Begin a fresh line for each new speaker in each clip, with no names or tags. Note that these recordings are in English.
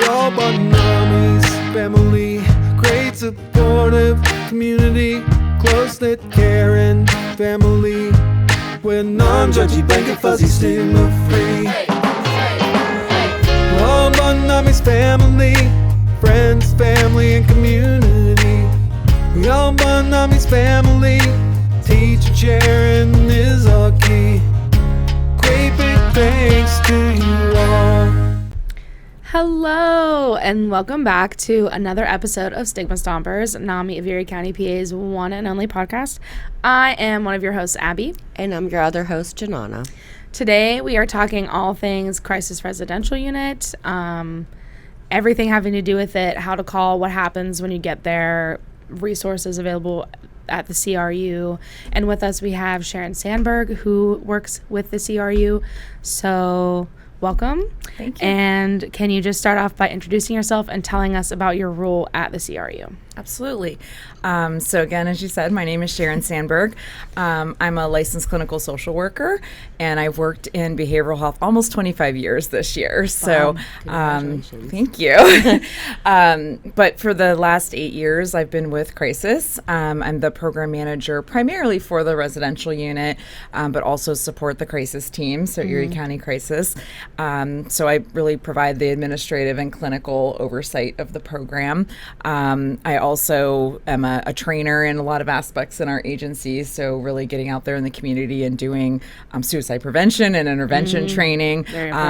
all but Nami's family. Great supportive community, close-knit caring family. We're non-judgy, blanket fuzzy, stigma-free. All but Nami's family, friends, family, and community. We all but Nami's family. Teacher Sharon is our key. Great big thanks to you all.
Hello, and welcome back to another episode of Stigma Stompers, NAMI of Erie County, PA's one and only podcast. I am one of your hosts, Abby.
And I'm your other host, Janana.
Today, we are talking all things crisis residential unit, everything having to do with it, how to call, what happens when you get there, resources available at the CRU. And with us, we have Sharon Sandberg, who works with the CRU. So welcome.
Thank you.
And can you just start off by introducing yourself and telling us about your role at the CRU?
Absolutely. So again, as you said, my name is Sharon Sandberg. I'm a licensed clinical social worker, and I've worked in behavioral health almost 25 years this year. So thank you. But for the last 8 years, I've been with Crisis. I'm the program manager primarily for the residential unit, but also support the crisis team, so Erie County Crisis. So I really provide the administrative and clinical oversight of the program. I also am a trainer in a lot of aspects in our agency, so really getting out there in the community and doing suicide prevention and intervention training,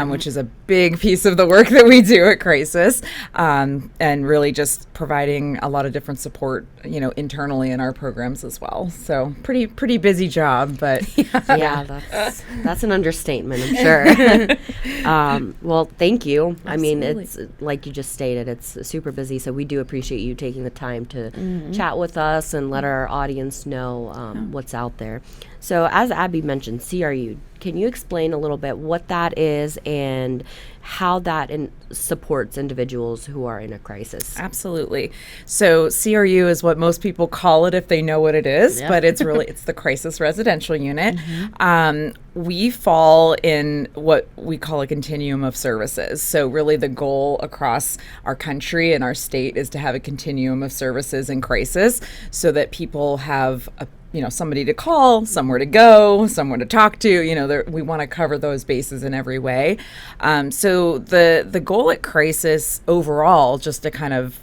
which is a big piece of the work that we do at Crisis, and really just providing a lot of different support, internally in our programs as well. So pretty busy job, but
yeah, that's an understatement, I'm sure. Well, thank you. Absolutely. I mean, it's like you just stated, it's super busy, so we do appreciate you taking the time to chat with us and let our audience know what's out there. So as Abby mentioned, CRU, can you explain a little bit what that is and how that supports individuals who are in a crisis?
Absolutely. So CRU is what most people call it if they know what it is, but it's the Crisis Residential Unit. We fall in what we call a continuum of services. So really the goal across our country and our state is to have a continuum of services in crisis so that people have somebody to call, somewhere to go, someone to talk to. We want to cover those bases in every way. So the goal at Crisis overall, just to kind of,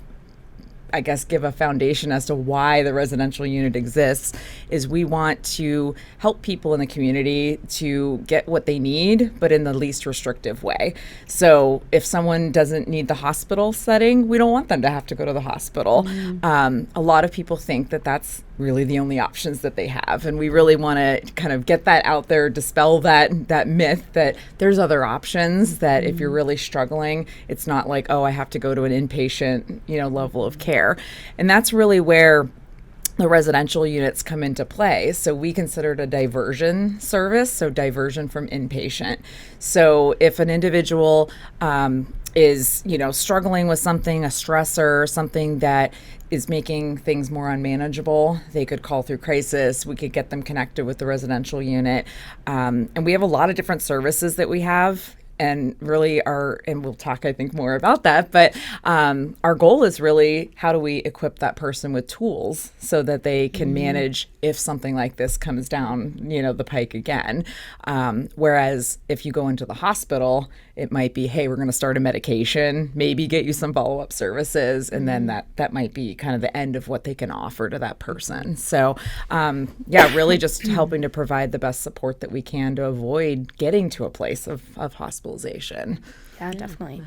I guess, give a foundation as to why the residential unit exists, is we want to help people in the community to get what they need, but in the least restrictive way. So if someone doesn't need the hospital setting, we don't want them to have to go to the hospital. A lot of people think that that's really the only options that they have, and we really want to kind of get that out there, dispel that myth that there's other options, that if you're really struggling, it's not like, oh, I have to go to an inpatient level of care. And that's really where the residential units come into play. So we consider it a diversion service, so diversion from inpatient. So if an individual is struggling with something, a stressor, something that is making things more unmanageable, they could call through Crisis. We could get them connected with the residential unit. And we have a lot of different services that we have, and really and we'll talk, I think, more about that, but our goal is really, how do we equip that person with tools so that they can manage if something like this comes down, the pike again. Whereas if you go into the hospital, it might be, hey, we're going to start a medication, maybe get you some follow-up services, and then that might be kind of the end of what they can offer to that person. So, really just helping to provide the best support that we can to avoid getting to a place of hospitalization.
Yeah, definitely.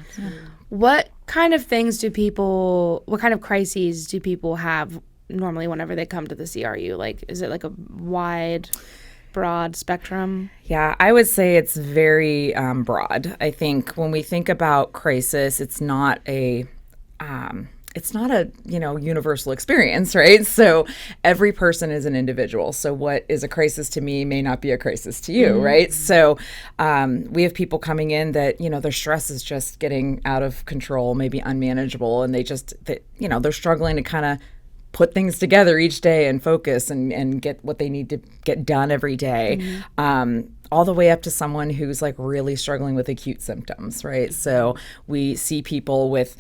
What kind of what kind of crises do people have normally whenever they come to the CRU? Like, is it like a broad spectrum?
Yeah, I would say it's very broad. I think when we think about crisis, it's not a universal experience, right? So every person is an individual. So what is a crisis to me may not be a crisis to you, right? So we have people coming in that, their stress is just getting out of control, maybe unmanageable, and they're struggling to kind of put things together each day and focus and get what they need to get done every day. All the way up to someone who's like really struggling with acute symptoms, right? So we see people with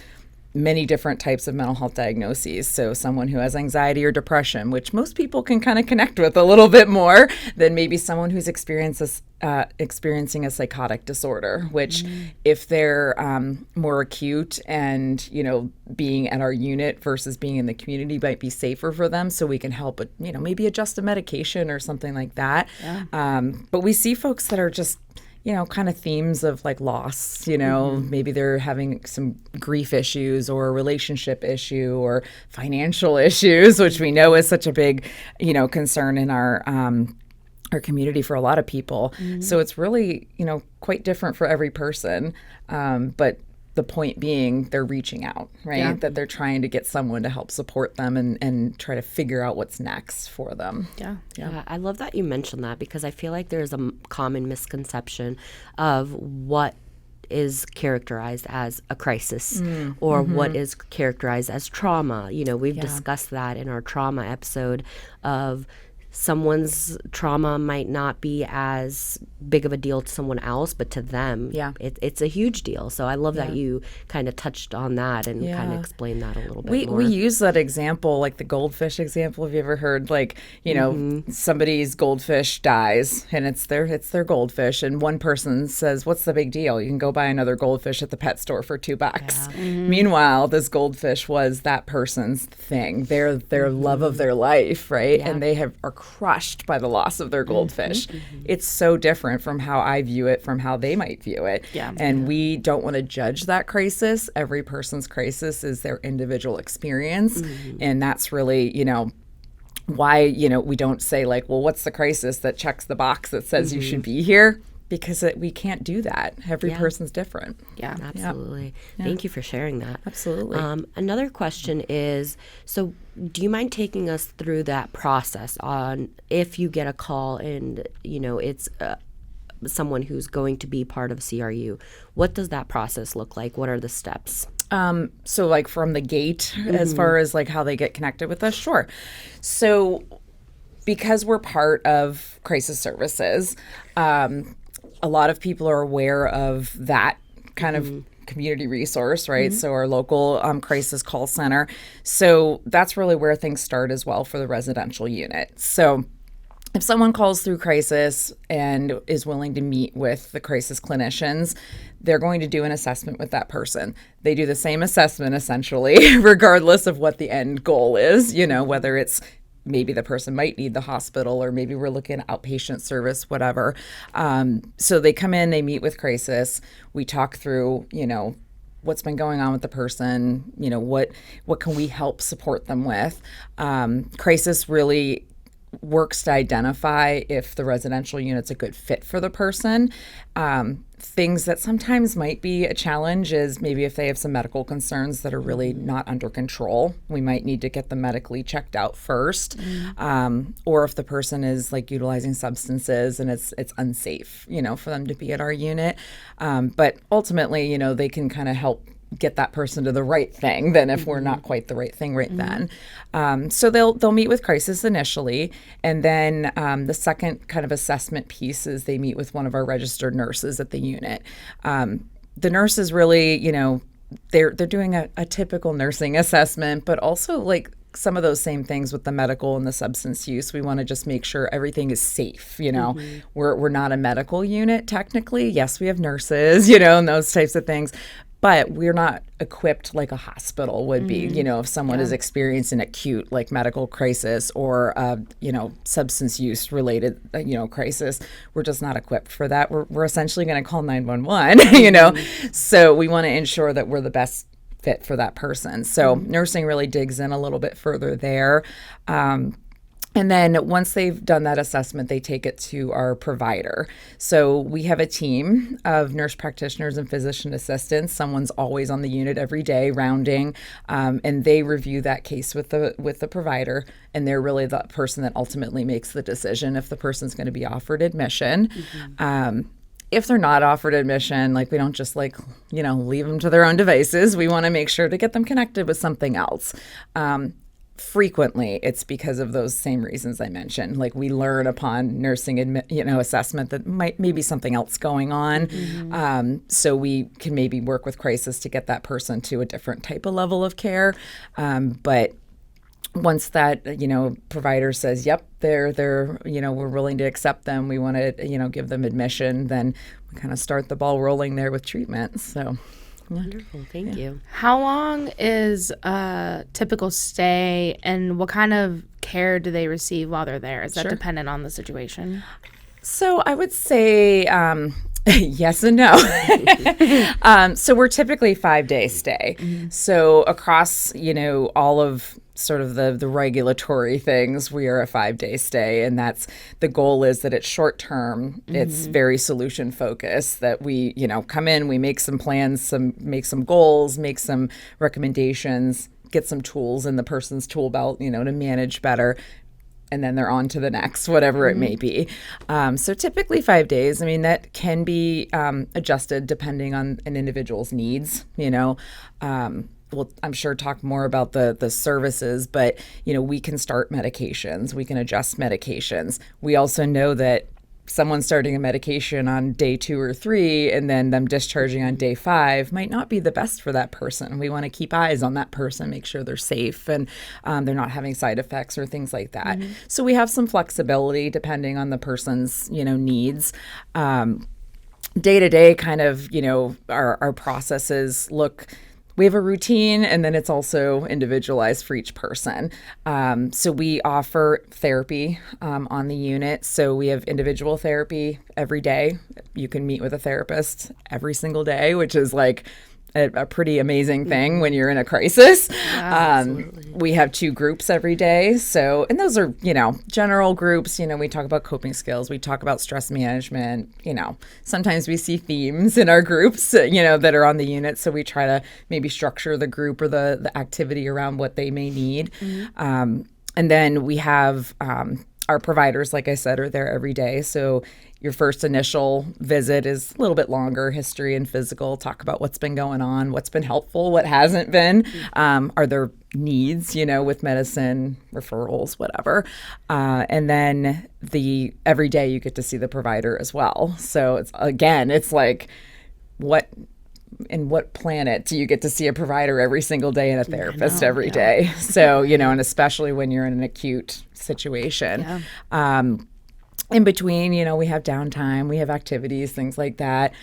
many different types of mental health diagnoses. So someone who has anxiety or depression, which most people can kind of connect with a little bit more than maybe someone who's experiencing a psychotic disorder, which if they're more acute and, being at our unit versus being in the community might be safer for them. So we can help, maybe adjust a medication or something like that. Yeah. But we see folks that are just kind of themes of like loss, maybe they're having some grief issues or a relationship issue or financial issues, which we know is such a big, concern in our community for a lot of people. So it's really, quite different for every person. But the point being they're reaching out, right? Yeah. That they're trying to get someone to help support them and try to figure out what's next for them.
Yeah. I love that you mentioned that because I feel like there's a common misconception of what is characterized as a crisis or what is characterized as trauma. We've discussed that in our trauma episode of someone's trauma might not be as big of a deal to someone else, but to them, it's a huge deal. So I love that you kind of touched on that and kind of explained that a little bit more.
We use that example, like the goldfish example. Have you ever heard, somebody's goldfish dies and it's their goldfish, and one person says, "What's the big deal? You can go buy another goldfish at the pet store for $2." Meanwhile, this goldfish was that person's thing, their love of their life, right? And they are crushed by the loss of their goldfish. It's so different from how I view it from how they might view it. And we don't want to judge that crisis. Every person's crisis is their individual experience. And that's really, why, we don't say like, well, what's the crisis that checks the box that says you should be here? Because we can't do that. Every person's different.
Yeah, absolutely. Yeah. Thank you for sharing that.
Absolutely.
Another question is, so do you mind taking us through that process on if you get a call and, it's someone who's going to be part of CRU? What does that process look like? What are the steps?
So like from the gate, as far as like how they get connected with us? Sure. So because we're part of crisis services, a lot of people are aware of that kind of community resource, right? So our local crisis call center. So that's really where things start as well for the residential unit. So if someone calls through crisis and is willing to meet with the crisis clinicians, they're going to do an assessment with that person. They do the same assessment essentially, regardless of what the end goal is, whether it's maybe the person might need the hospital or maybe we're looking at outpatient service, whatever. So they come in, they meet with crisis. We talk through, what's been going on with the person, what can we help support them with. Crisis really works to identify if the residential unit's a good fit for the person. Things that sometimes might be a challenge is maybe if they have some medical concerns that are really not under control, we might need to get them medically checked out first. Or if the person is like utilizing substances and it's unsafe, for them to be at our unit. But ultimately, they can kind of help get that person to the right thing than if we're not quite the right thing right then. So they'll meet with crisis initially, and then the second kind of assessment piece is they meet with one of our registered nurses at the unit. The nurses really, they're doing a typical nursing assessment, but also like some of those same things with the medical and the substance use. We want to just make sure everything is safe. We're not a medical unit technically. Yes, we have nurses, and those types of things. But we're not equipped like a hospital would be, if someone is experiencing acute like medical crisis or, substance use related, crisis. We're just not equipped for that. We're essentially going to call 911, So we want to ensure that we're the best fit for that person. So nursing really digs in a little bit further there. And then once they've done that assessment, they take it to our provider. So we have a team of nurse practitioners and physician assistants. Someone's always on the unit every day rounding, and they review that case with the provider. And they're really the person that ultimately makes the decision if the person's going to be offered admission. If they're not offered admission, we don't just leave them to their own devices. We want to make sure to get them connected with something else. frequently it's because of those same reasons I mentioned. Like we learn upon nursing assessment that maybe something else going on. So we can maybe work with crisis to get that person to a different type of level of care. But once that, provider says, yep, they're we're willing to accept them, we want to, give them admission, then we kind of start the ball rolling there with treatment. So.
Wonderful. Thank you.
How long is a typical stay, and what kind of care do they receive while they're there? Is that dependent on the situation?
So I would say yes and no. So we're typically 5-day stay. So across, all of sort of the regulatory things, we are a 5-day stay, and that's the goal is that it's short term. It's very solution focused, that we, come in, we make some plans, make some goals, make some recommendations, get some tools in the person's tool belt, to manage better. And then they're on to the next, whatever it may be. So typically 5 days. I mean, that can be adjusted depending on an individual's needs, We'll, I'm sure, talk more about the services, but, we can start medications. We can adjust medications. We also know that someone starting a medication on day 2 or 3 and then them discharging on day 5 might not be the best for that person. We want to keep eyes on that person, make sure they're safe and they're not having side effects or things like that. So we have some flexibility depending on the person's, needs. Day to day kind of, our processes look. We have a routine, and then it's also individualized for each person. So we offer therapy on the unit. So we have individual therapy every day. You can meet with a therapist every single day, which is like a pretty amazing thing when you're in a crisis. We have 2 groups every day. So, and those are, general groups. We talk about coping skills. We talk about stress management. Sometimes we see themes in our groups, that are on the unit. So we try to maybe structure the group or the activity around what they may need. And then we have our providers, like I said, are there every day. So your first initial visit is a little bit longer, history and physical, talk about what's been going on, what's been helpful, what hasn't been. Are there needs, with medicine, referrals, whatever. And then every day you get to see the provider as well. So it's like, what planet do you get to see a provider every single day and a therapist every day? So, and especially when you're in an acute situation. In between, we have downtime, we have activities, things like that.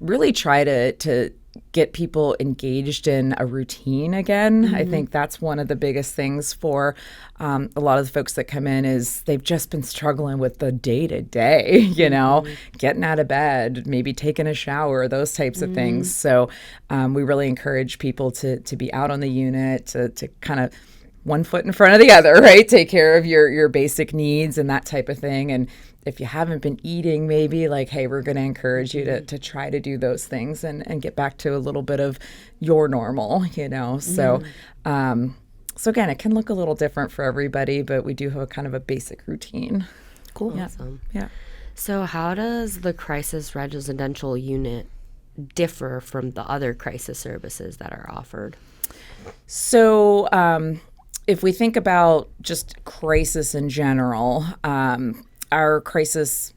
Really try to get people engaged in a routine again. I think that's one of the biggest things for a lot of the folks that come in is they've just been struggling with the day-to-day, getting out of bed, maybe taking a shower, those types of things. So we really encourage people to be out on the unit, to kind of one foot in front of the other, right? Take care of your basic needs and that type of thing. And if you haven't been eating, maybe like, hey, we're going to encourage you to try to do those things and get back to a little bit of your normal, So, so again, it can look a little different for everybody, but we do have a kind of a basic routine.
Cool.
Yeah.
Awesome.
Yeah.
So how does the crisis residential unit differ from the other crisis services that are offered? So, if we think about just crisis in general, our crisis,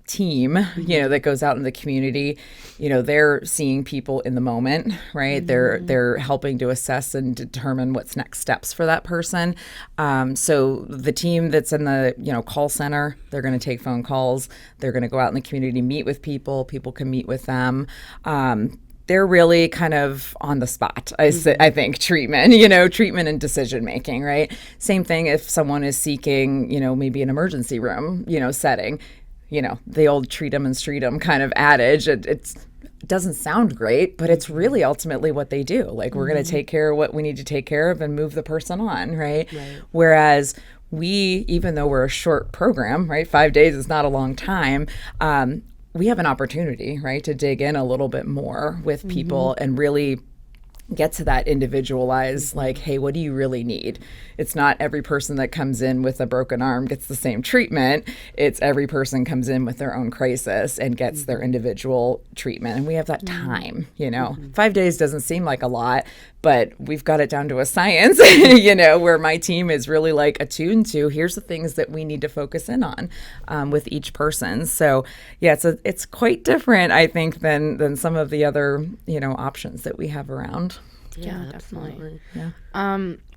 team, that goes out in the community, they're seeing people in the moment, right? They're helping to assess and determine what's next steps for that person. So the team that's in the, call center, they're going to take phone calls. They're going to go out in the community, meet with people. People can meet with them. They're really kind of on the spot, I think, treatment and decision making, right? Same thing if someone is seeking, maybe an emergency room, setting, the old treat 'em and street 'em kind of adage. It doesn't sound great, but it's really ultimately what they do. Like, we're going to take care of what we need to take care of and move the person on, right? Whereas we, even though we're a short program, right, 5 days is not a long time, we have an opportunity, right, to dig in a little bit more with people and really
get to that individualized, like, hey, what do you really need? It's not every person that comes in with a broken arm gets the same treatment. It's every person comes in with their own crisis and gets their individual treatment. And we have that time, 5 days doesn't seem like a lot, but we've got it down to a science, where my team is really like attuned to, here's the things that we need to focus in on with each person. So yeah, it's quite different, I think, than some of the other, options that we have around.
Yeah, definitely.
Yeah.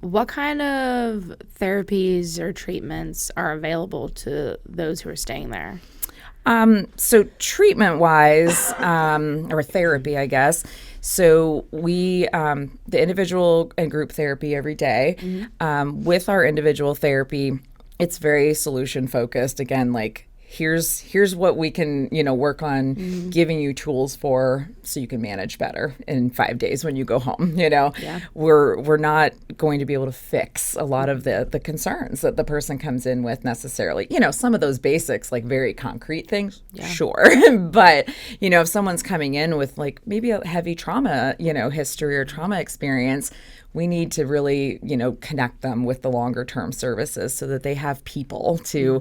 What kind of therapies or treatments are available to those who are staying there?
So treatment-wise, or therapy, I guess. So we, the individual and group therapy every day. With our individual therapy, it's very solution-focused. Again, like, here's what we can, work on giving you tools for so you can manage better in 5 days when you go home. We're not going to be able to fix a lot of the concerns that the person comes in with necessarily. Some of those basics, like very concrete things, sure. But, if someone's coming in with like maybe a heavy trauma, history or trauma experience, we need to really, connect them with the longer term services so that they have people to,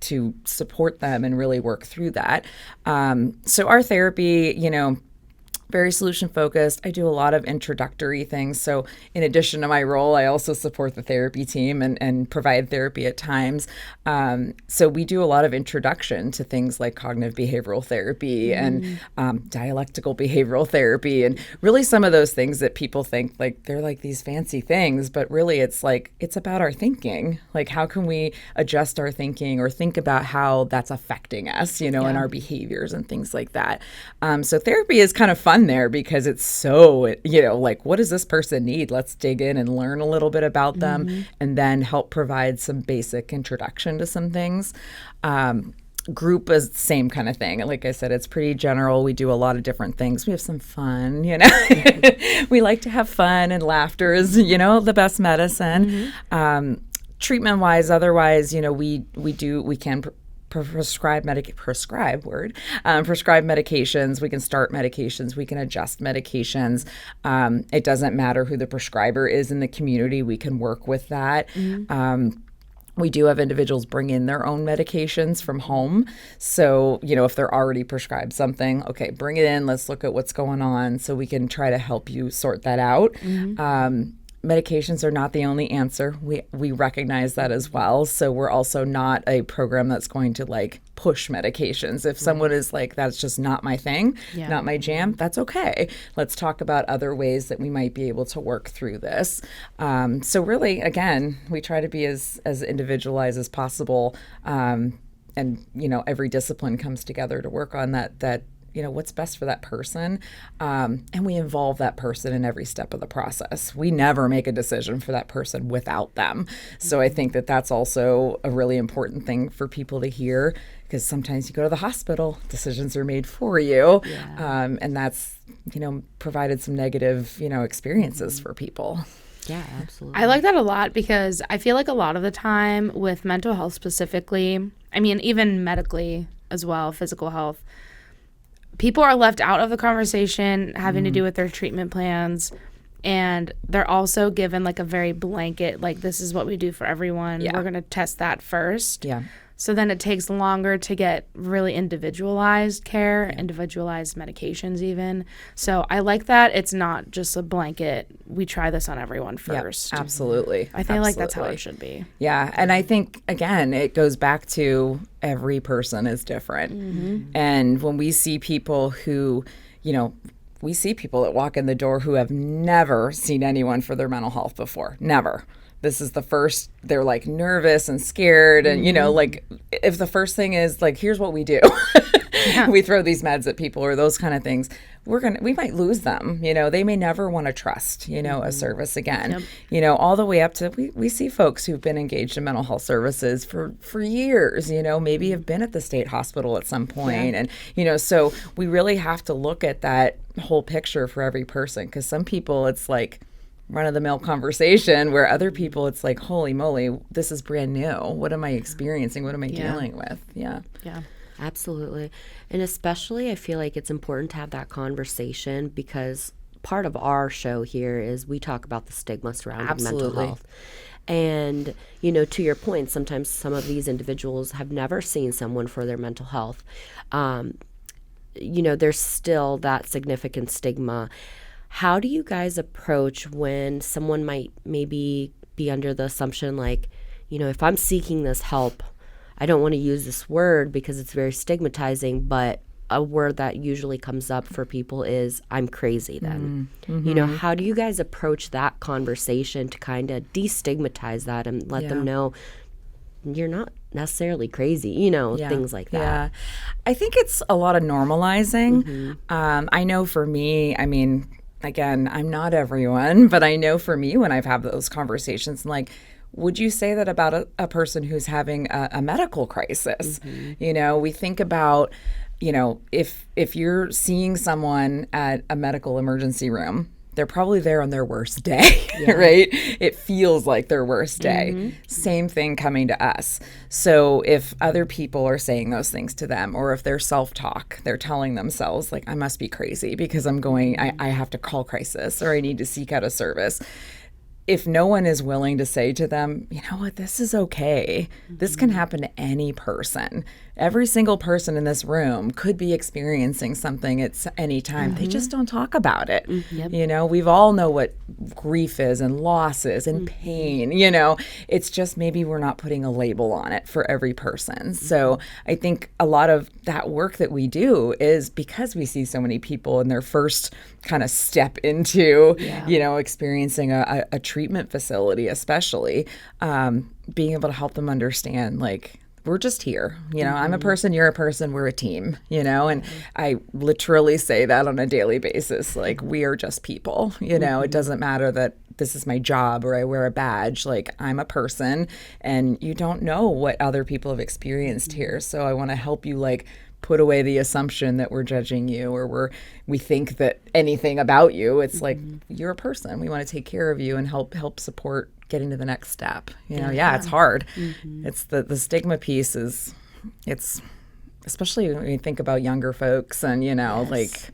to support them and really work through that. So our therapy, very solution focused. I do a lot of introductory things. So in addition to my role, I also support the therapy team and provide therapy at times. So we do a lot of introduction to things like cognitive behavioral therapy and dialectical behavioral therapy, and really some of those things that people think like they're like these fancy things, but really it's about our thinking. Like, how can we adjust our thinking or think about how that's affecting us, in our behaviors and things like that. So therapy is kind of fun there because it's so, like, what does this person need? Let's dig in and learn a little bit about them and then help provide some basic introduction to some things. Group is the same kind of thing. Like I said, it's pretty general. We do a lot of different things. We have some fun, We like to have fun, and laughter is, the best medicine. Treatment-wise, otherwise, we can prescribe medications. We can start medications. We can adjust medications. It doesn't matter who the prescriber is in the community. We can work with that. We do have individuals bring in their own medications from home. So, if they're already prescribed something, okay, bring it in. Let's look at what's going on so we can try to help you sort that out. Medications are not the only answer. We recognize that as well. So we're also not a program that's going to like push medications. If someone is like, that's just not my thing, not my jam, that's okay. Let's talk about other ways that we might be able to work through this. So really, again, we try to be as individualized as possible. And, every discipline comes together to work on that what's best for that person. And we involve that person in every step of the process. We never make a decision for that person without them. So I think that that's also a really important thing for people to hear, because sometimes you go to the hospital, decisions are made for you. And that's, provided some negative, experiences for people.
Yeah, absolutely.
I like that a lot because I feel like a lot of the time with mental health specifically, I mean, even medically as well, physical health, people are left out of the conversation having to do with their treatment plans, and they're also given like a very blanket, like, this is what we do for everyone. We're going to test that first. So then it takes longer to get really individualized care, individualized medications even. So I like that it's not just a blanket, we try this on everyone first.
Absolutely.
I feel like that's how it should be.
Yeah. And I think, again, it goes back to every person is different. And when we see people who, we see people that walk in the door who have never seen anyone for their mental health before. Never. This is the first, they're like nervous and scared. And, like, if the first thing is like, here's what we do, we throw these meds at people or those kind of things, we might lose them. They may never want to trust, a service again, all the way up to, we see folks who've been engaged in mental health services for years, maybe have been at the state hospital at some point. And, so we really have to look at that whole picture for every person, because some people it's like run-of-the-mill conversation, where other people it's like, holy moly, this is brand new. What am I experiencing? What am I dealing with? Yeah.
Absolutely. And especially I feel like it's important to have that conversation, because part of our show here is we talk about the stigma surrounding mental health. And, you know, to your point, sometimes some of these individuals have never seen someone for their mental health. You know, there's still that significant stigma. How do you guys approach when someone might maybe be under the assumption like, you know, if I'm seeking this help, I don't want to use this word because it's very stigmatizing, but a word that usually comes up for people is I'm crazy then. You know, how do you guys approach that conversation to kind of destigmatize that and let them know you're not necessarily crazy, you know, things like that?
Yeah. I think it's a lot of normalizing. I know for me, I mean, again, I'm not everyone, but I know for me when I've had those conversations, like, would you say that about a person who's having a medical crisis? You know, we think about, you know, if you're seeing someone at a medical emergency room, they're probably there on their worst day, right? It feels like their worst day. Same thing coming to us. So if other people are saying those things to them, or if they're self-talk, they're telling themselves like, I must be crazy because I have to call crisis or I need to seek out a service. If no one is willing to say to them, you know what, this is okay. This can happen to any person. Every single person in this room could be experiencing something at any time. They just don't talk about it. You know, we've all know what grief is and loss is and pain, you know. It's just maybe we're not putting a label on it for every person. So I think a lot of that work that we do is because we see so many people in their first kind of step into, you know, experiencing a treatment facility, especially, being able to help them understand, like, we're just here. You know, I'm a person, you're a person, we're a team, you know, and I literally say that on a daily basis. Like, we are just people, you know, it doesn't matter that this is my job or I wear a badge. Like, I'm a person and you don't know what other people have experienced here. So I want to help you, like, put away the assumption that we're judging you or we think that anything about you. It's like, you're a person. We want to take care of you and help support getting to the next step. You know, it's hard. It's the stigma piece it's especially when you think about younger folks and, you know, like,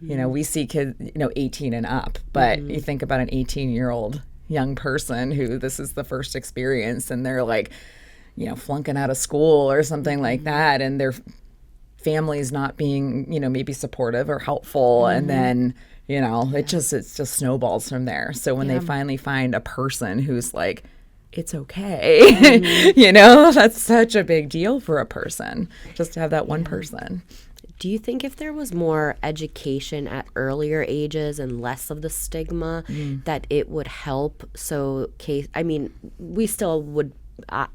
you know, we see kids, you know, 18 and up, but you think about an 18-year-old young person who this is the first experience and they're like, you know, flunking out of school or something like that, and their family's not being, you know, maybe supportive or helpful, and then, you know, it just snowballs from there. So when they finally find a person who's like, it's okay, you know, that's such a big deal for a person, just to have that one person.
Do you think if there was more education at earlier ages and less of the stigma, that it would help? So, I mean, we still would,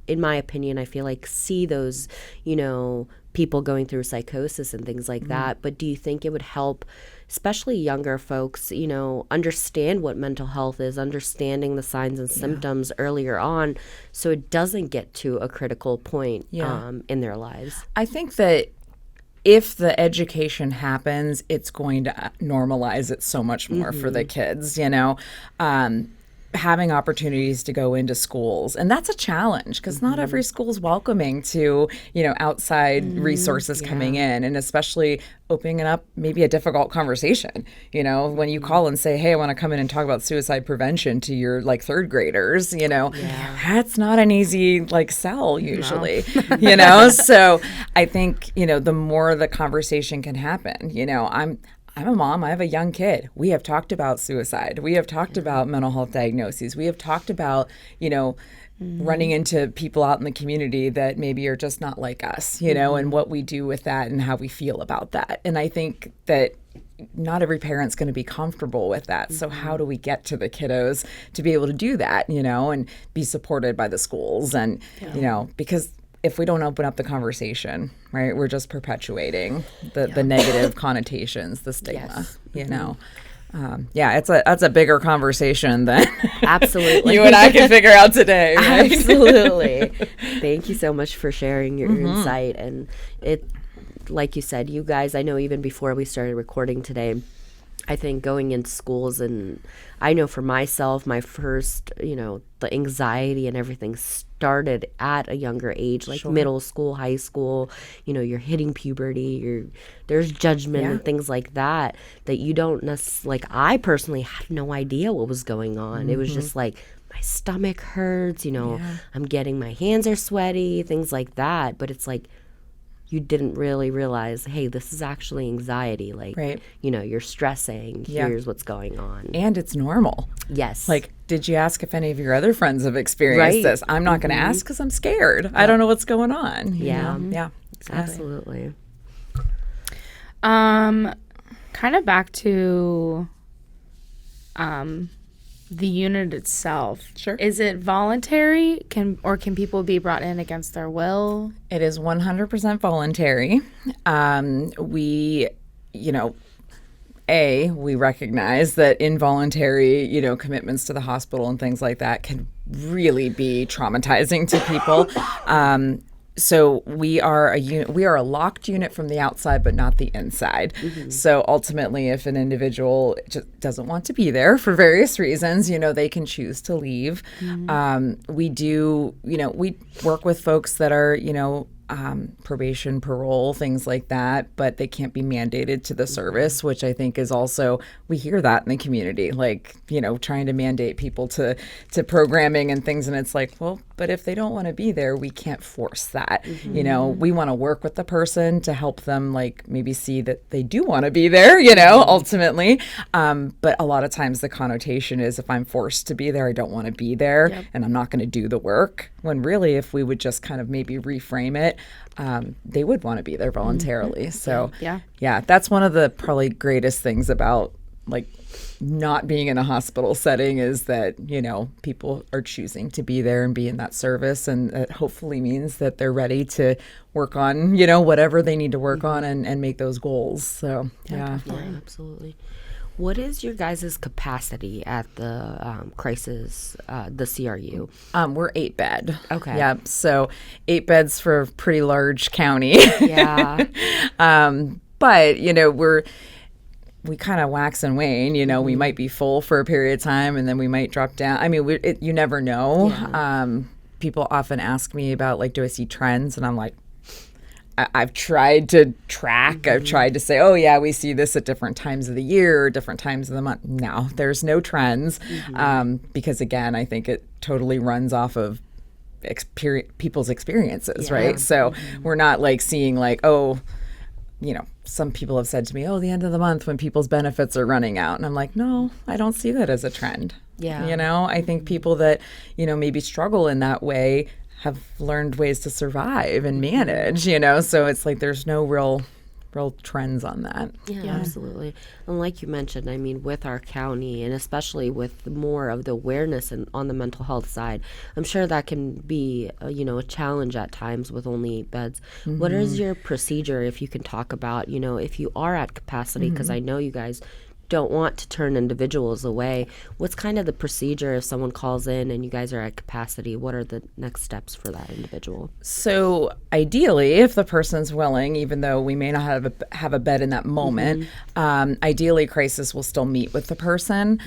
in my opinion, I feel like see those, you know, people going through psychosis and things like that. But do you think it would help, especially younger folks, you know, understand what mental health is, understanding the signs and symptoms earlier on, so it doesn't get to a critical point in their lives? I
think that if the education happens, it's going to normalize it so much more for the kids, you know. Having opportunities to go into schools. And that's a challenge because not every school is welcoming to, you know, outside resources coming in, and especially opening up maybe a difficult conversation. You know, when you call and say, hey, I want to come in and talk about suicide prevention to your like third graders, you know, that's not an easy like sell usually, you know? So I think, you know, the more the conversation can happen, you know, I'm a mom. I have a young kid. We have talked about suicide. We have talked about mental health diagnoses. We have talked about, you know, running into people out in the community that maybe are just not like us, you know, and what we do with that and how we feel about that. And I think that not every parent's going to be comfortable with that. So how do we get to the kiddos to be able to do that, you know, and be supported by the schools and, you know, because if we don't open up the conversation, right, we're just perpetuating the negative connotations, the stigma, you know. That's a bigger conversation than
absolutely
you and I can figure out today. Right?
Absolutely. Thank you so much for sharing your insight. And it, like you said, you guys, I know even before we started recording today, I think going into schools, and I know for myself, my first, the anxiety and everything started at a younger age, like middle school, high school. You're hitting puberty, there's judgment and things like that you don't necessarily, like, I personally had no idea what was going on. It was just like, my stomach hurts, I'm getting, my hands are sweaty, things like that. But it's like, you didn't really realize, hey, this is actually anxiety. Like, you're stressing. Here's what's going on.
And it's normal.
Yes.
Like, did you ask if any of your other friends have experienced this? I'm not going to ask because I'm scared. I don't know what's going on.
Yeah.
Yeah. Exactly.
Absolutely.
Kind of back to the unit itself.
Sure.
Is it voluntary? Can people be brought in against their will?
It is 100% voluntary. We, we recognize that involuntary, commitments to the hospital and things like that can really be traumatizing to people. So we are a locked unit from the outside, but not the inside. So ultimately, if an individual just doesn't want to be there for various reasons, they can choose to leave. We do, we work with folks that are, probation, parole, things like that, but they can't be mandated to the service, which I think is also, we hear that in the community, like, trying to mandate people to programming and things. And it's like, well, but if they don't want to be there, we can't force that. We want to work with the person to help them, like, maybe see that they do want to be there, ultimately. But a lot of times the connotation is, if I'm forced to be there, I don't want to be there, and I'm not going to do the work. When really, if we would just kind of maybe reframe it, they would want to be there voluntarily. So yeah, that's one of the probably greatest things about, like, not being in a hospital setting, is that, people are choosing to be there and be in that service, and that hopefully means that they're ready to work on, whatever they need to work on and make those goals. So yeah,
absolutely. What is your guys' capacity at the crisis, the CRU?
We're 8-bed.
Okay.
Yeah. So 8 beds for a pretty large county.
Yeah.
But, we kind of wax and wane. We might be full for a period of time, and then we might drop down. I mean, you never know. Yeah. People often ask me about, like, do I see trends? And I'm like, I've tried to track. I've tried to say, oh, yeah, we see this at different times of the year or different times of the month. No, there's no trends. Because, again, I think it totally runs off of people's experiences, right? So we're not, like, seeing, like, oh, some people have said to me, oh, the end of the month when people's benefits are running out. And I'm like, no, I don't see that as a trend. Yeah. I think people that, maybe struggle in that way have learned ways to survive and manage, so it's like there's no real trends on that.
Yeah, absolutely. And like you mentioned, I mean, with our county, and especially with more of the awareness on the mental health side, I'm sure that can be a challenge at times with only 8 beds. What is your procedure, if you can talk about, if you are at capacity, because I know you guys don't want to turn individuals away. What's kind of the procedure if someone calls in and you guys are at capacity? What are the next steps for that individual?
So ideally, if the person's willing, even though we may not have a bed in that moment, ideally crisis will still meet with the person,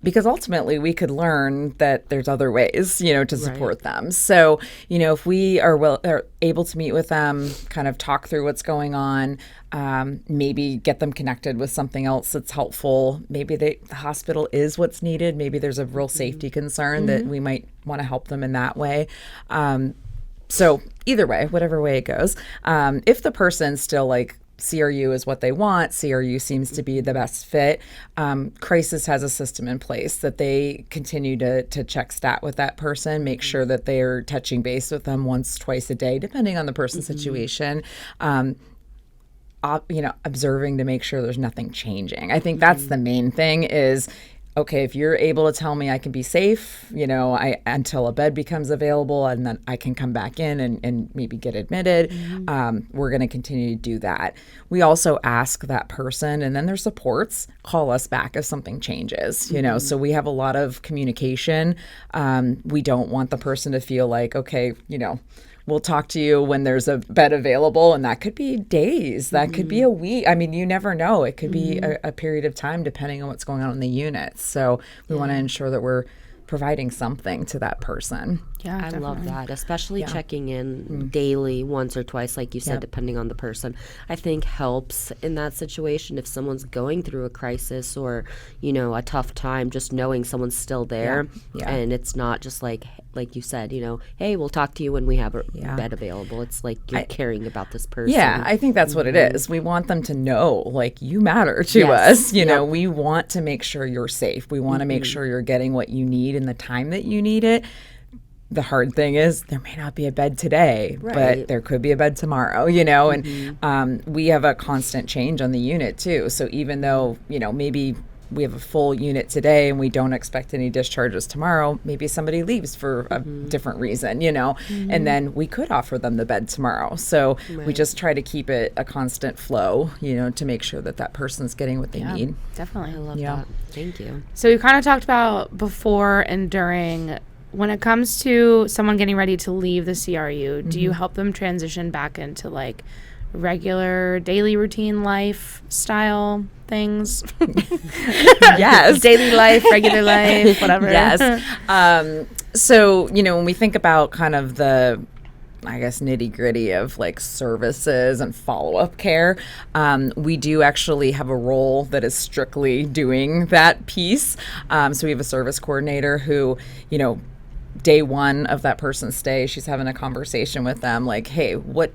because ultimately we could learn that there's other ways, to support them. So, if we are able to meet with them, kind of talk through what's going on, maybe get them connected with something else that's helpful. Maybe the hospital is what's needed. Maybe there's a real safety concern that we might want to help them in that way. So either way, whatever way it goes, if the person's still like, CRU is what they want, CRU seems to be the best fit, crisis has a system in place that they continue to check stat with that person, make sure that they're touching base with them once, twice a day, depending on the person's situation. Observing to make sure there's nothing changing. I think that's the main thing is, okay, if you're able to tell me I can be safe, until a bed becomes available and then I can come back in and maybe get admitted, we're going to continue to do that. We also ask that person, and then their supports, call us back if something changes, so we have a lot of communication. We don't want the person to feel like, okay, we'll talk to you when there's a bed available. And that could be days, that could be a week. I mean, you never know. It could be a period of time depending on what's going on in the unit. So we want to ensure that we're providing something to that person.
Yeah,
I love that, especially checking in daily, once or twice, like you said, depending on the person. I think helps in that situation if someone's going through a crisis or, you know, a tough time, just knowing someone's still there. And it's not just like you said, you know, hey, we'll talk to you when we have a bed available. It's like you're caring about this person.
Yeah, I think that's what it is. We want them to know, like, you matter to us. You know, we want to make sure you're safe. We want to make sure you're getting what you need in the time that you need it. The hard thing is there may not be a bed today, but there could be a bed tomorrow, you know, and we have a constant change on the unit too. So even though, you know, maybe we have a full unit today and we don't expect any discharges tomorrow, maybe somebody leaves for a different reason, you know, and then we could offer them the bed tomorrow. So we just try to keep it a constant flow, you know, to make sure that that person's getting what they need.
Definitely.
I love that. Thank you.
So we kind of talked about before and during. When it comes to someone getting ready to leave the CRU, do you help them transition back into like regular daily routine lifestyle things?
Yes.
Daily life, regular life, whatever.
Yes. So, you know, when we think about kind of the, I guess, nitty gritty of like services and follow-up care, we do actually have a role that is strictly doing that piece. So we have a service coordinator who, you know, day one of that person's stay, she's having a conversation with them like, hey, what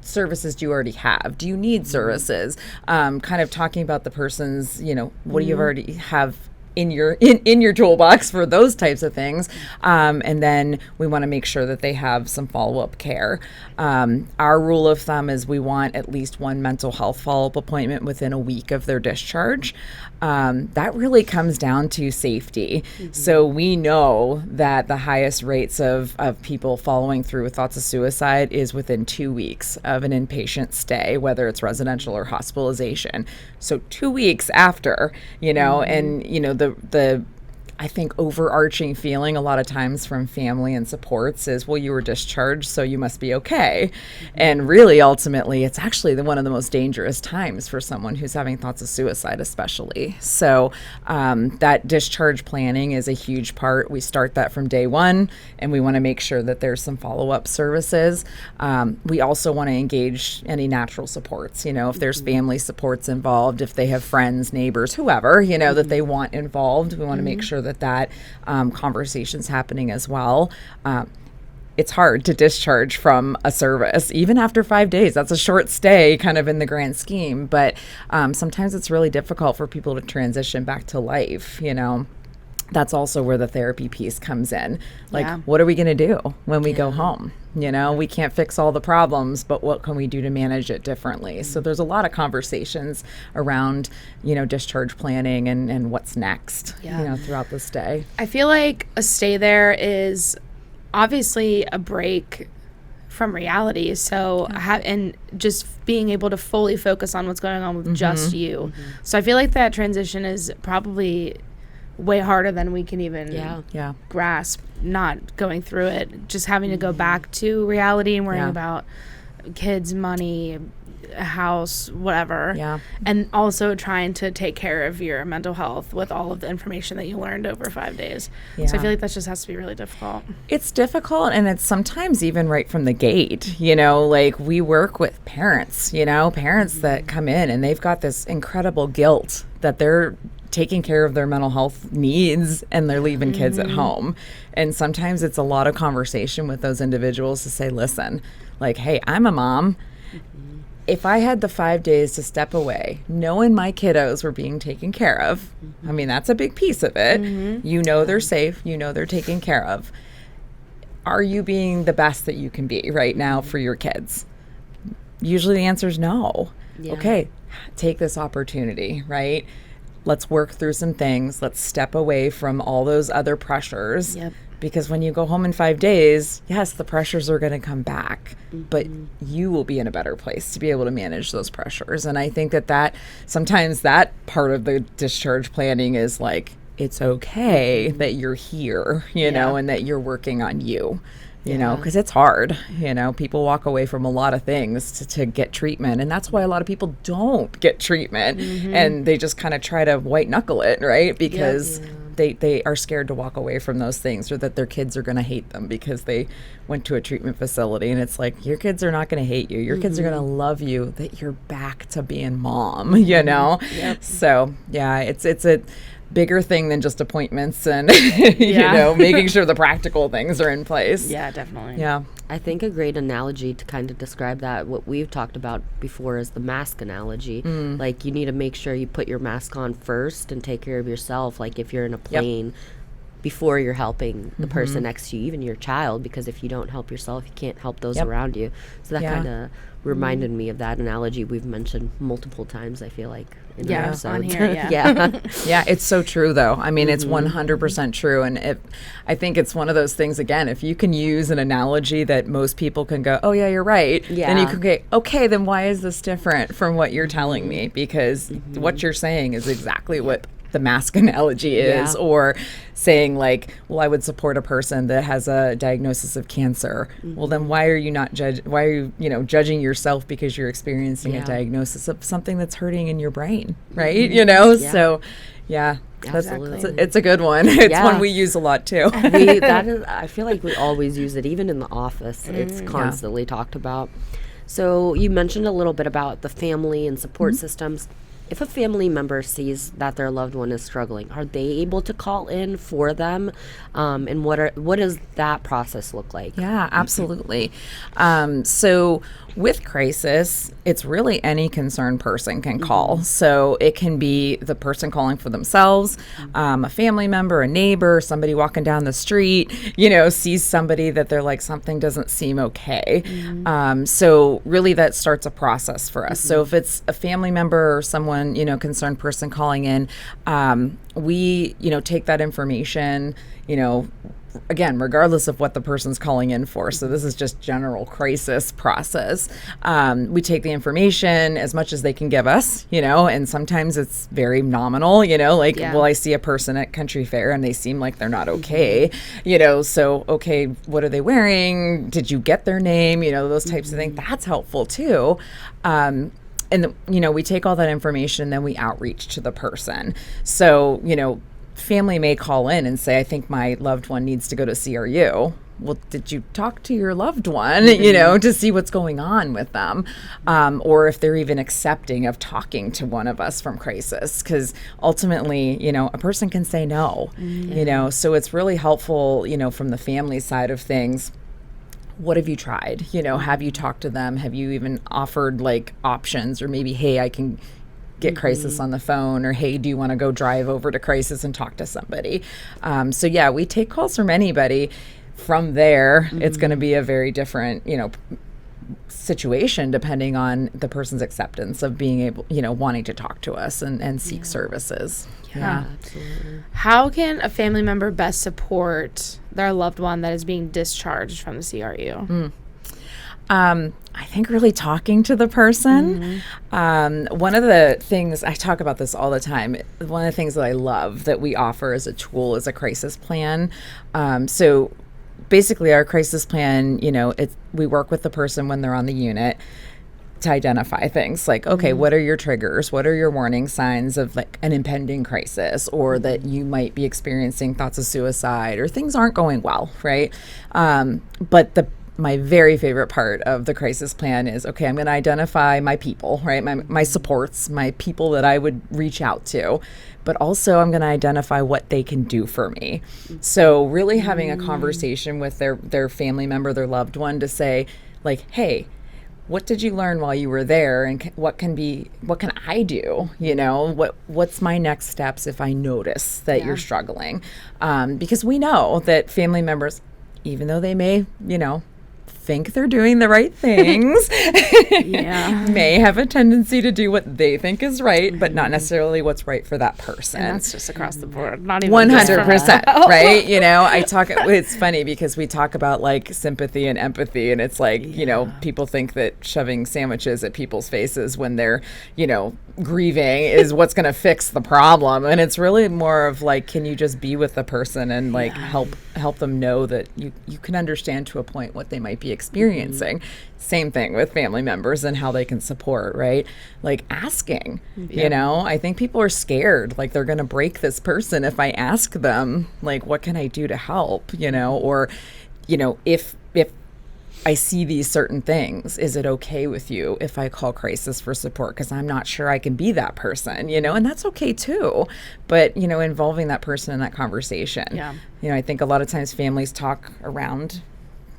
services do you already have? Do you need services? Kind of talking about the person's, you know, what do you already have in your toolbox for those types of things. And then we want to make sure that they have some follow-up care. Our rule of thumb is we want at least one mental health follow-up appointment within a week of their discharge. That really comes down to safety. So we know that the highest rates of people following through with thoughts of suicide is within 2 weeks of an inpatient stay, whether it's residential or hospitalization. So 2 weeks after, you know, and, you know, the I think overarching feeling a lot of times from family and supports is, well, you were discharged, so you must be okay. And really, ultimately, it's actually one of the most dangerous times for someone who's having thoughts of suicide, especially. So that discharge planning is a huge part. We start that from day one, and we want to make sure that there's some follow-up services. We also want to engage any natural supports, you know, if there's family supports involved, if they have friends, neighbors, whoever, you know, that they want involved. We want to make sure that conversation's happening as well. It's hard to discharge from a service, even after 5 days. That's a short stay kind of in the grand scheme, but sometimes it's really difficult for people to transition back to life, you know. That's also where the therapy piece comes in. Like, what are we going to do when we go home? You know, we can't fix all the problems, but what can we do to manage it differently? So there's a lot of conversations around, you know, discharge planning and what's next, you know, throughout the stay.
I feel like a stay there is obviously a break from reality. So and just being able to fully focus on what's going on with just you. So I feel like that transition is probably way harder than we can even grasp, not going through it, just having to go back to reality and worrying about kids, money, a house, whatever. And also trying to take care of your mental health with all of the information that you learned over 5 days. So I feel like that just has to be really difficult.
It's difficult, and it's sometimes even right from the gate, you know, like we work with parents, you know, parents that come in and they've got this incredible guilt that they're taking care of their mental health needs and they're leaving kids at home. And sometimes it's a lot of conversation with those individuals to say, listen, like, hey, I'm a mom. If I had the 5 days to step away, knowing my kiddos were being taken care of, I mean, that's a big piece of it. You know they're safe. You know they're taken care of. Are you being the best that you can be right now for your kids? Usually the answer is no. Okay, take this opportunity, right? Let's work through some things. Let's step away from all those other pressures. Because when you go home in 5 days, yes, the pressures are going to come back, but you will be in a better place to be able to manage those pressures. And I think that sometimes that part of the discharge planning is like, it's okay that you're here, you know, and that you're working on you. you know, because it's hard. You know, people walk away from a lot of things to get treatment. And that's why a lot of people don't get treatment. And they just kind of try to white knuckle it, right? Because they are scared to walk away from those things, or that their kids are going to hate them because they went to a treatment facility. And it's like, your kids are not going to hate you. Your kids are going to love you, that you're back to being mom, you know? So, yeah, it's a bigger thing than just appointments and, you know, making sure the practical things are in place.
Yeah, definitely.
Yeah.
I think a great analogy to kind of describe that, what we've talked about before, is the mask analogy. Like, you need to make sure you put your mask on first and take care of yourself. Like, if you're in a plane, before you're helping the person next to you, even your child, because if you don't help yourself, you can't help those around you. So that kind of reminded me of that analogy we've mentioned multiple times, I feel like, in the episodes.
On here,
Yeah, it's so true, though. I mean, it's 100% true. And I think it's one of those things, again, if you can use an analogy that most people can go, oh, yeah, you're right, then you can go, okay, then why is this different from what you're telling me? Because what you're saying is exactly what the mask analogy is, or saying like, well, I would support a person that has a diagnosis of cancer. Well, then why are you not judging yourself because you're experiencing a diagnosis of something that's hurting in your brain, right? You know, so it's a good one. It's one we use a lot too.
I feel like we always use it, even in the office. It's constantly talked about. So you mentioned a little bit about the family and support systems. If a family member sees that their loved one is struggling, are they able to call in for them? And what does that process look like?
Yeah, absolutely. So with crisis, it's really any concerned person can call. So it can be the person calling for themselves, a family member, a neighbor, somebody walking down the street, you know, sees somebody that they're like, something doesn't seem okay. So really that starts a process for us. So if it's a family member or someone, you know, concerned person calling in, we, you know, take that information, you know, again, regardless of what the person's calling in for. So this is just general crisis process. We take the information as much as they can give us, you know, and sometimes it's very nominal, you know, like, well, I see a person at country fair and they seem like they're not okay, you know, so, okay, what are they wearing? Did you get their name? You know, those types of things. That's helpful too. And, you know, we take all that information, then we outreach to the person. So, you know, family may call in and say, I think my loved one needs to go to CRU. Well, did you talk to your loved one, you know, to see what's going on with them? Or if they're even accepting of talking to one of us from crisis, because ultimately, you know, a person can say no, you know, so it's really helpful, you know, from the family side of things. What have you tried? You know, have you talked to them? Have you even offered like options, or maybe, hey, I can get crisis on the phone, or hey, do you want to go drive over to crisis and talk to somebody? So yeah, we take calls from anybody. From there, it's going to be a very different, you know, situation depending on the person's acceptance of being able, you know, wanting to talk to us and seek services.
Yeah, absolutely.
How can a family member best support their loved one that is being discharged from the CRU?
I think really talking to the person. One of the things, I talk about this all the time, one of the things that I love that we offer as a tool is a crisis plan. So basically our crisis plan, you know, we work with the person when they're on the unit to identify things like, okay, what are your triggers? What are your warning signs of like an impending crisis, or that you might be experiencing thoughts of suicide, or things aren't going well, right? But my very favorite part of the crisis plan is, okay, I'm going to identify my people, right? My supports, my people that I would reach out to, but also I'm going to identify what they can do for me. So really having a conversation with their family member, their loved one, to say like, hey, what did you learn while you were there, and what can I do? You know, what's my next steps if I notice that you're struggling? Because we know that family members, even though they may, you know, think they're doing the right things, may have a tendency to do what they think is right, but not necessarily what's right for that person.
And that's just across the board, not even
100%, right? You know, it's funny because we talk about like sympathy and empathy, and it's like, you know, people think that shoving sandwiches at people's faces when they're, you know, grieving is what's going to fix the problem. And it's really more of like, can you just be with the person and like help them know that you can understand to a point what they might be experiencing. Same thing with family members and how they can support, right? Like asking, you know, I think people are scared, like they're going to break this person if I ask them, like, what can I do to help, you know, or, you know, if I see these certain things, is it okay with you if I call crisis for support? Because I'm not sure I can be that person, you know, and that's okay too. But, you know, involving that person in that conversation. Yeah. You know, I think a lot of times families talk around,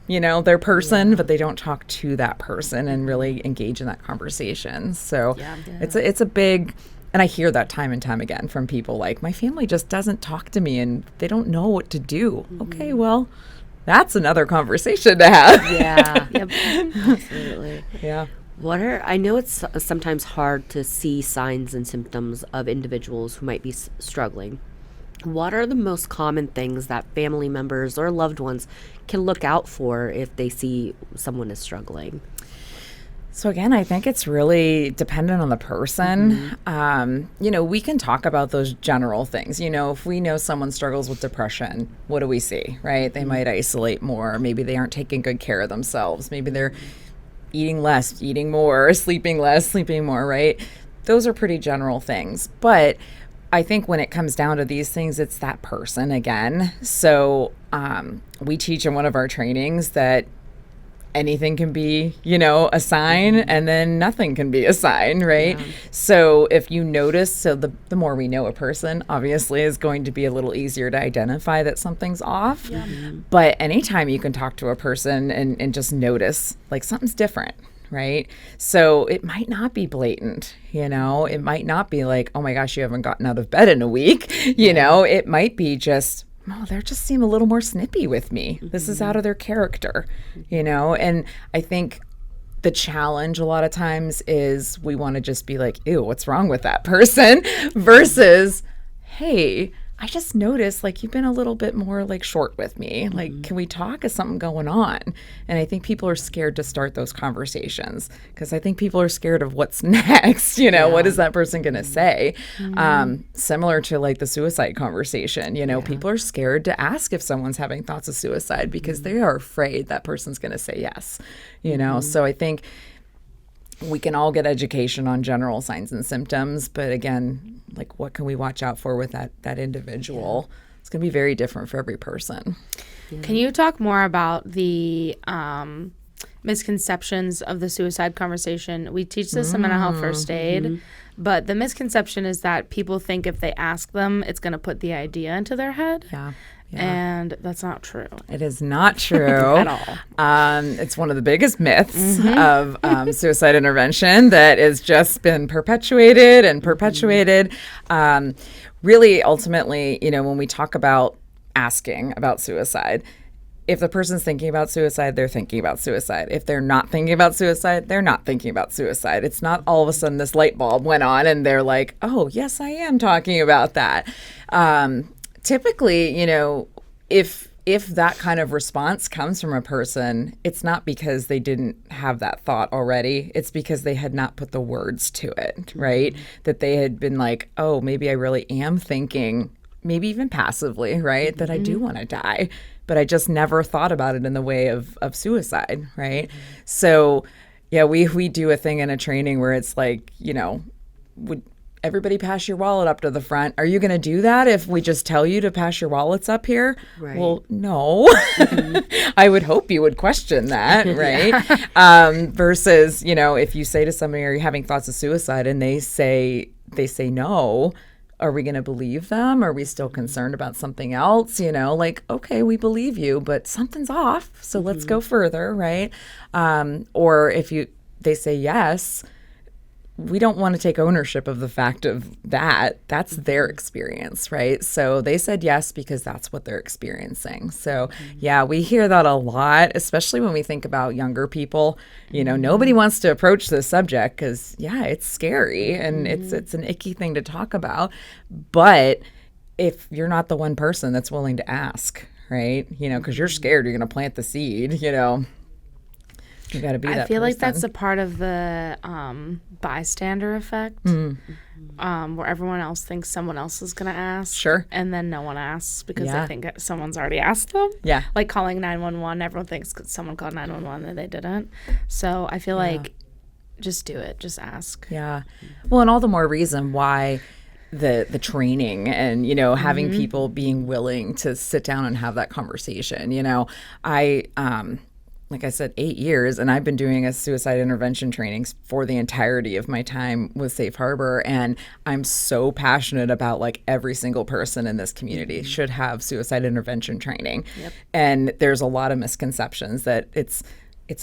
you know, their person, but they don't talk to that person and really engage in that conversation. So it's a big, and I hear that time and time again from people like, my family just doesn't talk to me and they don't know what to do. Okay, well, that's another conversation to have.
Yeah. Absolutely.
Yeah.
I know it's sometimes hard to see signs and symptoms of individuals who might be struggling. What are the most common things that family members or loved ones can look out for if they see someone is struggling?
So again, I think it's really dependent on the person. You know, we can talk about those general things. You know, if we know someone struggles with depression, what do we see, right? They might isolate more. Maybe they aren't taking good care of themselves. Maybe they're eating less, eating more, sleeping less, sleeping more, right? Those are pretty general things. But I think when it comes down to these things, it's that person again. So we teach in one of our trainings that anything can be, you know, a sign, and then nothing can be a sign, right? So if you notice, so the more we know a person, obviously, is going to be a little easier to identify that something's off. But anytime you can talk to a person and just notice, like, something's different, right? So it might not be blatant, you know? It might not be like, oh my gosh, you haven't gotten out of bed in a week, you know? It might be just, oh, they just seem a little more snippy with me. This is out of their character, you know? And I think the challenge a lot of times is we want to just be like, ew, what's wrong with that person? Versus, hey, I just noticed like you've been a little bit more like short with me. Like, can we talk? Is something going on? And I think people are scared to start those conversations because I think people are scared of what's next. You know, what is that person going to say? Similar to like the suicide conversation, you know, people are scared to ask if someone's having thoughts of suicide because they are afraid that person's going to say yes, you know? So I think we can all get education on general signs and symptoms, but again, like what can we watch out for with that individual? It's going to be very different for every person.
Can you talk more about the misconceptions of the suicide conversation? We teach this in mental health first aid, but the misconception is that people think if they ask them, it's going to put the idea into their head. And that's not true.
It is not true
at all.
It's one of the biggest myths of suicide intervention that has just been perpetuated and perpetuated. Really, ultimately, you know, when we talk about asking about suicide, if the person's thinking about suicide, they're thinking about suicide. If they're not thinking about suicide, they're not thinking about suicide. It's not all of a sudden this light bulb went on and they're like, oh, yes, I am talking about that. Typically, you know, if that kind of response comes from a person, it's not because they didn't have that thought already. It's because they had not put the words to it, right? That they had been like, oh, maybe I really am thinking, maybe even passively, right, that I do want to die. But I just never thought about it in the way of suicide, right? So, yeah, we do a thing in a training where it's like, you know, would everybody pass your wallet up to the front. Are you going to do that if we just tell you to pass your wallets up here? Right. Well, no. I would hope you would question that, right? Versus, you know, if you say to somebody, are you having thoughts of suicide? And they say no, are we going to believe them? Are we still concerned about something else? You know, like, okay, we believe you, but something's off. So let's go further, right? Or if they say yes, we don't want to take ownership of the fact of that. That's their experience, right? So they said yes because that's what they're experiencing. So yeah, we hear that a lot, especially when we think about younger people. You know, nobody wants to approach this subject because, yeah, it's scary and it's an icky thing to talk about. But if you're not the one person that's willing to ask, right? You know, because you're scared you're going to plant the seed, you know. You got to be that
I feel like
person.
that's a part of the bystander effect, where everyone else thinks someone else is going to ask.
Sure.
And then no one asks because
Yeah.
they think someone's already asked them.
Yeah.
Like calling 911, everyone thinks someone called 911 and they didn't. So I feel like just do it. Just ask.
Yeah. Well, and all the more reason why the training and, you know, having people being willing to sit down and have that conversation. You know, like I said, 8 years, and I've been doing a suicide intervention trainings for the entirety of my time with Safe Harbor. And I'm so passionate about like every single person in this community should have suicide intervention training. Yep. And there's a lot of misconceptions that it's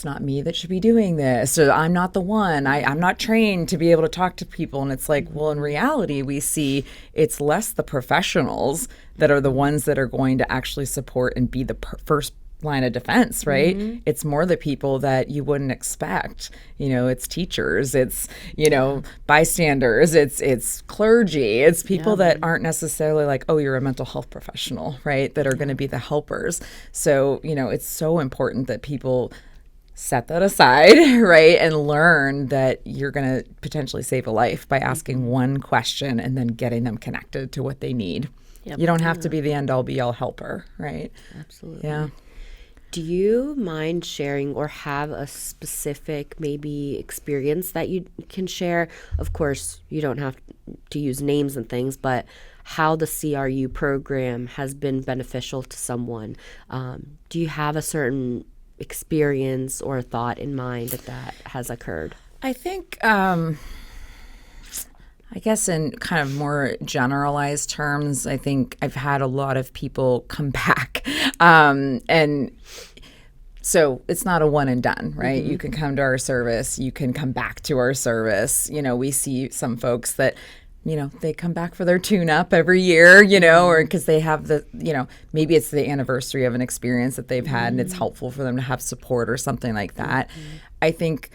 not me that should be doing this, or I'm not the one. I'm not trained to be able to talk to people. And it's like, well, in reality, we see it's less the professionals that are the ones that are going to actually support and be the first line of defense, right? It's more the people that you wouldn't expect. You know, it's teachers, it's, you know, bystanders, it's clergy, it's people that aren't necessarily like, oh, you're a mental health professional, right? That are going to be the helpers. So, you know, it's so important that people set that aside, right? And learn that you're going to potentially save a life by asking one question and then getting them connected to what they need. Yep. You don't have to be the end all be all helper, right?
Absolutely.
Yeah.
Do you mind sharing or have a specific maybe experience that you can share? Of course, you don't have to use names and things, but how the CRU program has been beneficial to someone. Do you have a certain experience or thought in mind that has occurred?
I think, I guess in kind of more generalized terms, I think I've had a lot of people come back. And so it's not a one and done, right? You can come to our service, you can come back to our service. You know, we see some folks that, you know, they come back for their tune-up every year, you know, or because they have the, you know, maybe it's the anniversary of an experience that they've had and it's helpful for them to have support or something like that. I think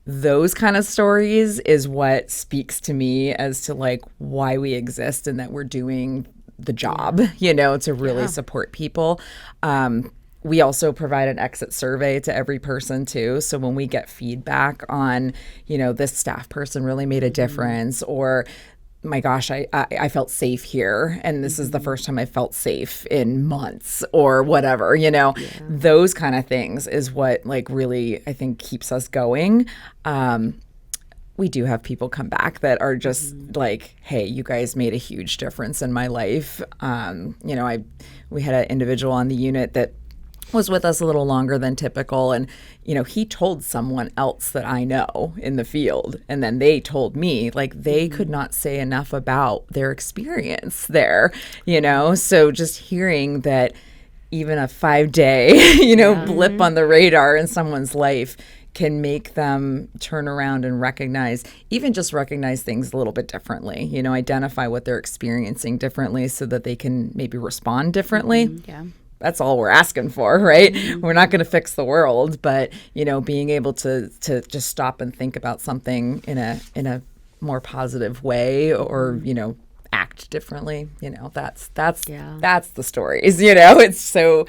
those kind of stories is what speaks to me as to like why we exist and that we're doing the job, you know, to really support people. We also provide an exit survey to every person too. So when we get feedback on, you know, this staff person really made a difference, or my gosh, I felt safe here, and this is the first time I felt safe in months, or whatever, you know, those kind of things is what like really I think keeps us going. We do have people come back that are just like, hey, you guys made a huge difference in my life. You know, we had an individual on the unit that was with us a little longer than typical. And, you know, he told someone else that I know in the field. And then they told me, like, they could not say enough about their experience there, you know? So just hearing that even a 5-day, you know, blip on the radar in someone's life can make them turn around and recognize things a little bit differently, you know, identify what they're experiencing differently so that they can maybe respond differently.
Yeah.
That's all we're asking for, right? We're not going to fix the world, but, you know, being able to just stop and think about something in a more positive way, or, you know, act differently, you know, that's the stories, you know. It's so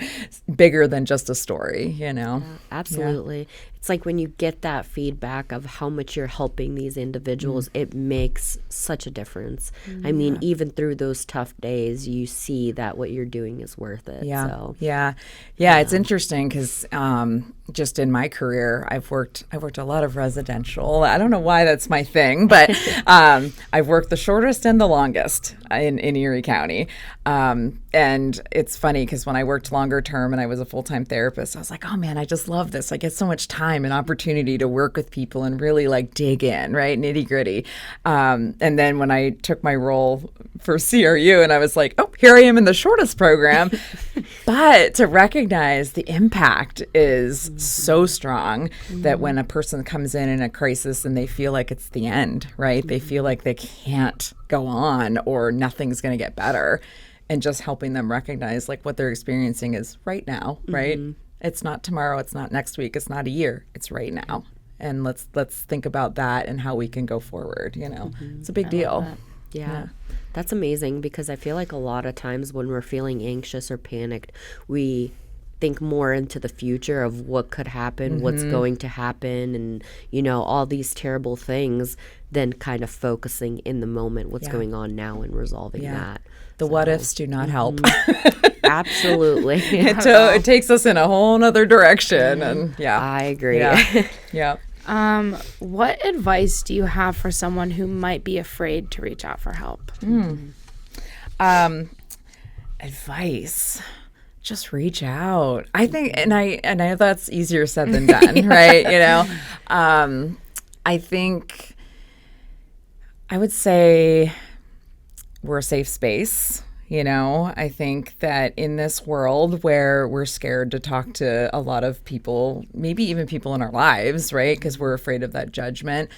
bigger than just a story, you know.
Absolutely. It's like when you get that feedback of how much you're helping these individuals, it makes such a difference. I mean, even through those tough days, you see that what you're doing is worth it.
Yeah.
So.
Yeah. It's interesting because just in my career, I've worked a lot of residential. I don't know why that's my thing, but I've worked the shortest and the longest in Erie County. And it's funny because when I worked longer term and I was a full-time therapist, I was like, oh man, I just love this. I get so much time and opportunity to work with people and really like dig in, right? Nitty gritty. And then when I took my role for CRU and I was like, oh, here I am in the shortest program. But to recognize the impact is so strong that when a person comes in a crisis and they feel like it's the end, right? They feel like they can't go on or nothing's going to get better. And just helping them recognize like what they're experiencing is right now, right? It's not tomorrow. It's not next week. It's not a year. It's right now. And let's think about that and how we can go forward. It's a big deal.
Yeah. That's amazing, because I feel like a lot of times when we're feeling anxious or panicked, we think more into the future of what could happen, what's going to happen, and, all these terrible things than kind of focusing in the moment, what's going on now and resolving that.
The what ifs do not help.
Absolutely.
It takes us in a whole nother direction. And
I agree.
Yeah.
What advice do you have for someone who might be afraid to reach out for help?
Advice. Just reach out. I think, and I know that's easier said than done, right? I think I would say we're a safe space. I think that in this world where we're scared to talk to a lot of people, maybe even people in our lives, right? Because we're afraid of that judgment,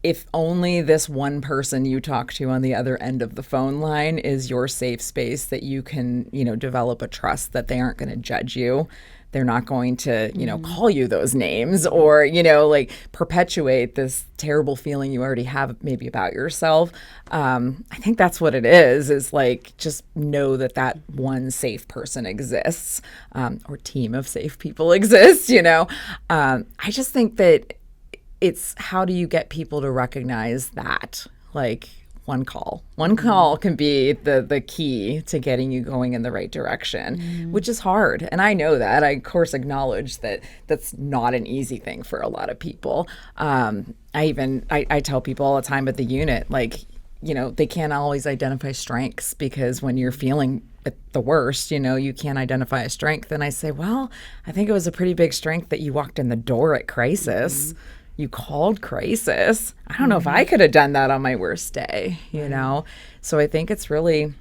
if only this one person you talk to on the other end of the phone line is your safe space, that you can, develop a trust that they aren't going to judge you. They're not going to, call you those names or, perpetuate this terrible feeling you already have maybe about yourself. I think that's what it is like, just know that one safe person exists, or team of safe people exists, I just think that it's how do you get people to recognize that, like, one call can be the key to getting you going in the right direction, which is hard. And I know that. I, of course, acknowledge that that's not an easy thing for a lot of people. I tell people all the time at the unit, like, they can't always identify strengths, because when you're feeling at the worst, you can't identify a strength. And I say, well, I think it was a pretty big strength that you walked in the door at crisis. You called crisis. I don't know if I could have done that on my worst day, So I think it's really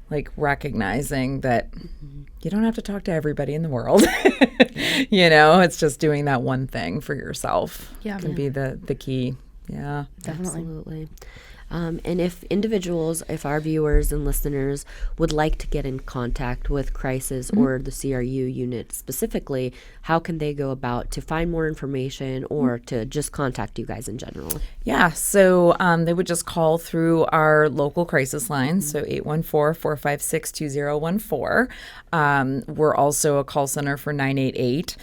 like recognizing that you don't have to talk to everybody in the world. It's just doing that one thing for yourself. Can be the key. Yeah,
definitely.
Absolutely. And if our viewers and listeners would like to get in contact with Crisis or the CRU unit specifically, how can they go about to find more information or to just contact you guys in general?
Yeah, so they would just call through our local crisis line, so 814-456-2014. We're also a call center for 988.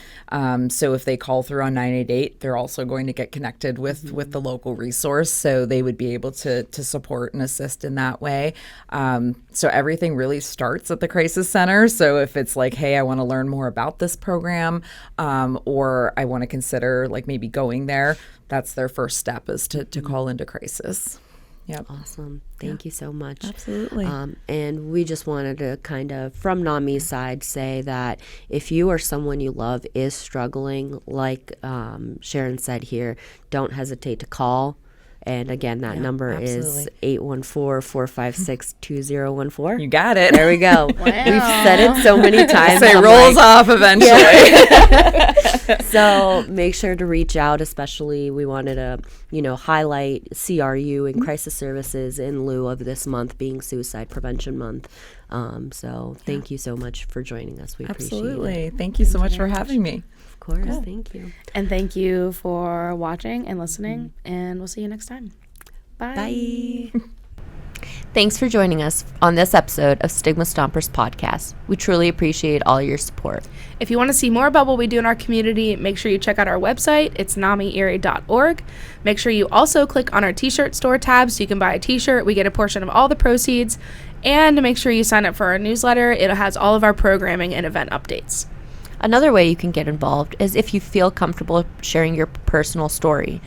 So if they call through on 988, they're also going to get connected with the local resource, so they would be able to support and assist in that way. So everything really starts at the crisis center. So if it's like, hey, I want to learn more about this program, or I want to consider like maybe going there, that's their first step, is to call into crisis. Yep.
Awesome. Thank you so much.
Absolutely.
And we just wanted to kind of, from NAMI's side, say that if you or someone you love is struggling, like Sharon said here, don't hesitate to call. And again, that number is 814-456-2014.
You got it.
There we go. Wow. We've said it so many times.
It rolls off eventually.
Yeah. So make sure to reach out, especially we wanted to, highlight CRU and crisis services in lieu of this month being Suicide Prevention Month. So thank you so much for joining us. We appreciate it.
Absolutely. Thank you so much for having me.
Of course. Thank you.
And thank you for watching and listening, and we'll see you next time. Bye.
Bye. Thanks for joining us on this episode of Stigma Stompers Podcast. We truly appreciate all your support.
If you want to see more about what we do in our community, make sure you check out our website. It's namierie.org. Make sure you also click on our t-shirt store tab so you can buy a t-shirt. We get a portion of all the proceeds. And make sure you sign up for our newsletter. It has all of our programming and event updates.
Another way you can get involved is if you feel comfortable sharing your personal story.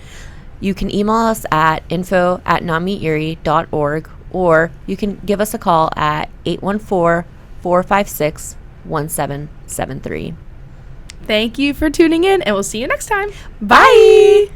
You can email us at info@namierie.org, or you can give us a call at 814-456-1773.
Thank you for tuning in, and we'll see you next time. Bye!